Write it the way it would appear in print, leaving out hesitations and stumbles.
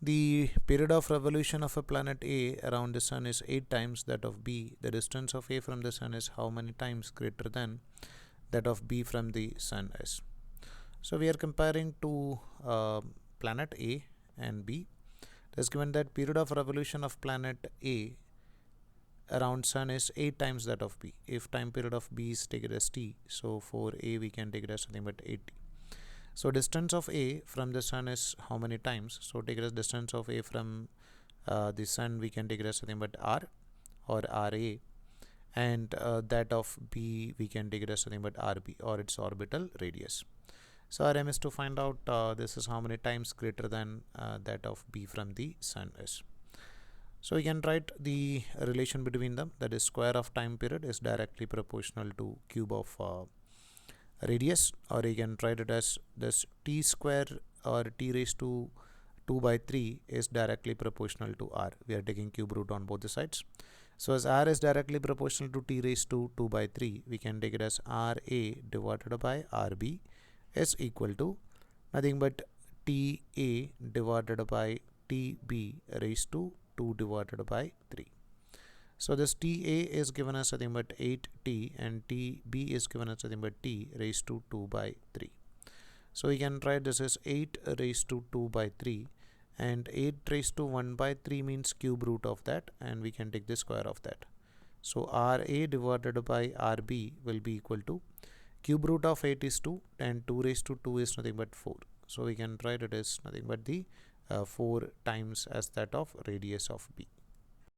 The period of revolution of a planet A around the Sun is 8 times that of B. The distance of A from the Sun is how many times greater than that of B from the Sun is. So we are comparing two planet A and B. It is given that period of revolution of planet A around Sun is 8 times that of B. If time period of B is taken as T, so for A we can take it as something but 8T. So distance of A from the Sun is how many times? So take it as distance of A from the Sun, we can take it as something but R or RA, and that of B we can take it as something but RB or its orbital radius. So our aim is to find out this is how many times greater than that of B from the Sun is. So we can write the relation between them, that is square of time period is directly proportional to cube of radius, or you can write it as this t square or t raised to 2 by 3 is directly proportional to r. We are taking cube root on both the sides. So as r is directly proportional to t raised to 2 by 3, we can take it as ra divided by rb is equal to nothing but ta divided by tb raised to 2 divided by 3. So this Ta is given as nothing but 8t and Tb is given as nothing but t raised to 2 by 3. So we can write this as 8 raised to 2 by 3, and 8 raised to 1 by 3 means cube root of that, and we can take the square of that. So Ra divided by Rb will be equal to cube root of 8 is 2 and 2 raised to 2 is nothing but 4. So we can write it as nothing but the 4 times as that of radius of B.